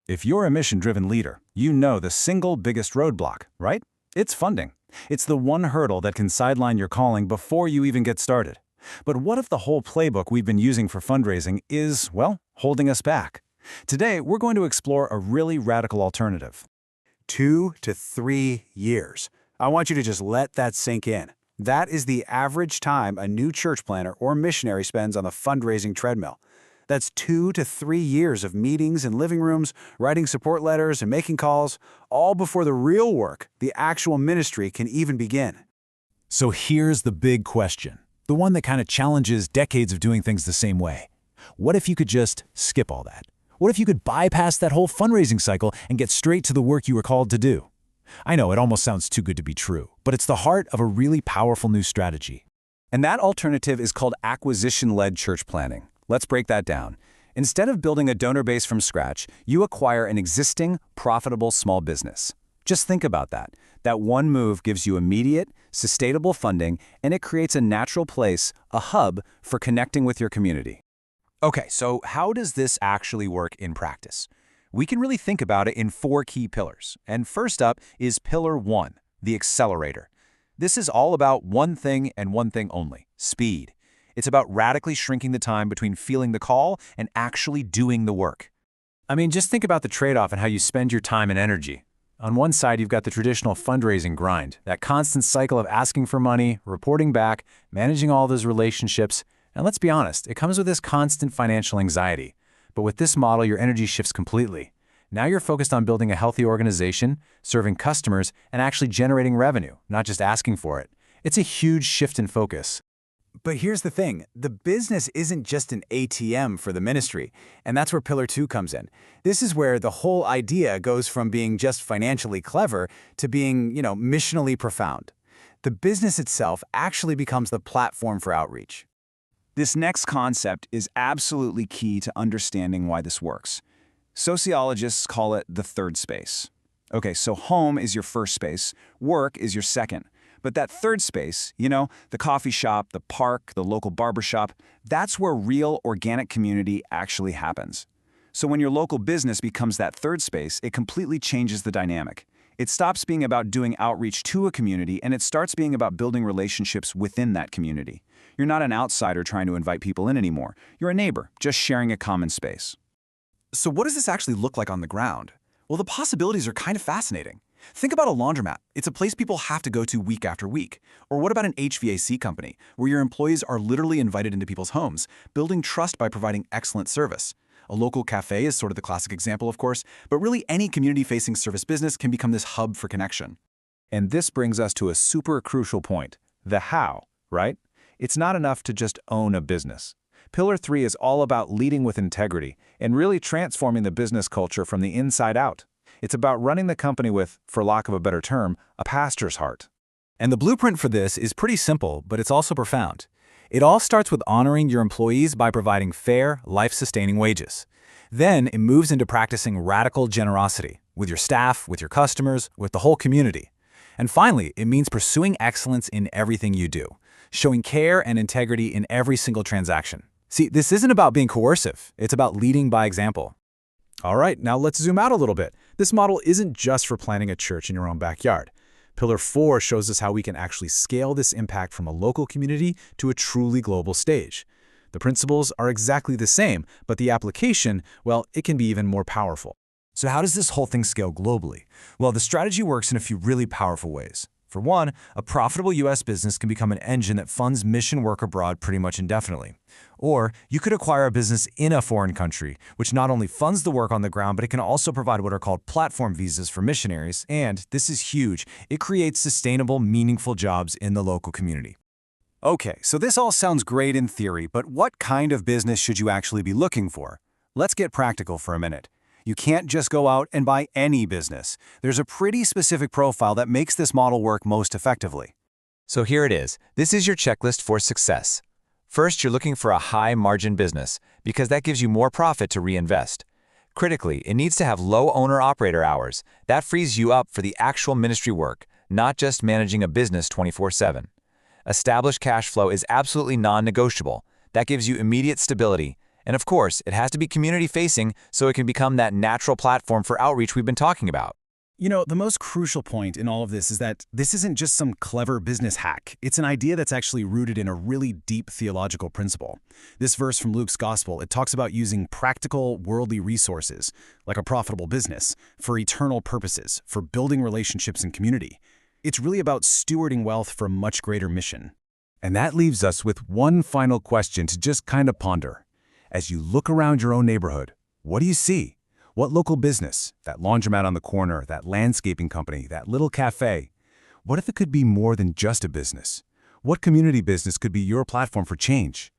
If you're a mission-driven leader, you know the single biggest roadblock, right? It's funding. It's the one hurdle that can sideline your calling before you even get started. But what if the whole playbook we've been using for fundraising is, well, holding us back? Today, we're going to explore a really radical alternative. 2 to 3 years. I want you to just let that sink in. That is the average time a new church planner or missionary spends on the fundraising treadmill. That's 2 to 3 years of meetings in living rooms, writing support letters, and making calls, all before the real work, the actual ministry, can even begin. So here's the big question, the one that kind of challenges decades of doing things the same way. What if you could just skip all that? What if you could bypass that whole fundraising cycle and get straight to the work you were called to do? I know it almost sounds too good to be true, but it's the heart of a really powerful new strategy. And that alternative is called acquisition-led church planning. Let's break that down. Instead of building a donor base from scratch, you acquire an existing, profitable small business. Just think about that. That one move gives you immediate, sustainable funding, and it creates a natural place, a hub, for connecting with your community. Okay, so how does this actually work in practice? We can really think about it in 4 key pillars. And first up is Pillar 1, the accelerator. This is all about one thing and one thing only: speed. It's about radically shrinking the time between feeling the call and actually doing the work. I mean, just think about the trade-off and how you spend your time and energy. On one side, you've got the traditional fundraising grind, that constant cycle of asking for money, reporting back, managing all those relationships. And let's be honest, it comes with this constant financial anxiety. But with this model, your energy shifts completely. Now you're focused on building a healthy organization, serving customers, and actually generating revenue, not just asking for it. It's a huge shift in focus. But here's the thing, the business isn't just an ATM for the ministry, and that's where Pillar 2 comes in. This is where the whole idea goes from being just financially clever to being, missionally profound. The business itself actually becomes the platform for outreach. This next concept is absolutely key to understanding why this works. Sociologists call it the third space. Okay, so home is your first space, work is your second. But that third space, the coffee shop, the park, the local barbershop, that's where real organic community actually happens. So when your local business becomes that third space, it completely changes the dynamic. It stops being about doing outreach to a community, and it starts being about building relationships within that community. You're not an outsider trying to invite people in anymore. You're a neighbor, just sharing a common space. So what does this actually look like on the ground? Well, the possibilities are kind of fascinating. Think about a laundromat. It's a place people have to go to week after week. Or what about an HVAC company, where your employees are literally invited into people's homes, building trust by providing excellent service? A local cafe is sort of the classic example, of course, but really any community-facing service business can become this hub for connection. And this brings us to a super crucial point, the how, right? It's not enough to just own a business. Pillar 3 is all about leading with integrity and really transforming the business culture from the inside out. It's about running the company with, for lack of a better term, a pastor's heart. And the blueprint for this is pretty simple, but it's also profound. It all starts with honoring your employees by providing fair, life-sustaining wages. Then it moves into practicing radical generosity with your staff, with your customers, with the whole community. And finally, it means pursuing excellence in everything you do, showing care and integrity in every single transaction. See, this isn't about being coercive. It's about leading by example. All right, now let's zoom out a little bit. This model isn't just for planning a church in your own backyard. Pillar 4 shows us how we can actually scale this impact from a local community to a truly global stage. The principles are exactly the same, but the application, well, it can be even more powerful. So how does this whole thing scale globally? Well, the strategy works in a few really powerful ways. For one, a profitable U.S. business can become an engine that funds mission work abroad pretty much indefinitely. Or you could acquire a business in a foreign country, which not only funds the work on the ground, but it can also provide what are called platform visas for missionaries. And this is huge. It creates sustainable, meaningful jobs in the local community. Okay, so this all sounds great in theory, but what kind of business should you actually be looking for? Let's get practical for a minute. You can't just go out and buy any business. There's a pretty specific profile that makes this model work most effectively. So here it is. This is your checklist for success. First, you're looking for a high-margin business because that gives you more profit to reinvest. Critically, it needs to have low owner-operator hours. That frees you up for the actual ministry work, not just managing a business 24/7. Established cash flow is absolutely non-negotiable. That gives you immediate stability. And of course, it has to be community-facing so it can become that natural platform for outreach we've been talking about. You know, the most crucial point in all of this is that this isn't just some clever business hack. It's an idea that's actually rooted in a really deep theological principle. This verse from Luke's Gospel, it talks about using practical, worldly resources, like a profitable business, for eternal purposes, for building relationships and community. It's really about stewarding wealth for a much greater mission. And that leaves us with one final question to just kind of ponder. As you look around your own neighborhood, what do you see? What local business, that laundromat on the corner, that landscaping company, that little cafe, what if it could be more than just a business? What community business could be your platform for change?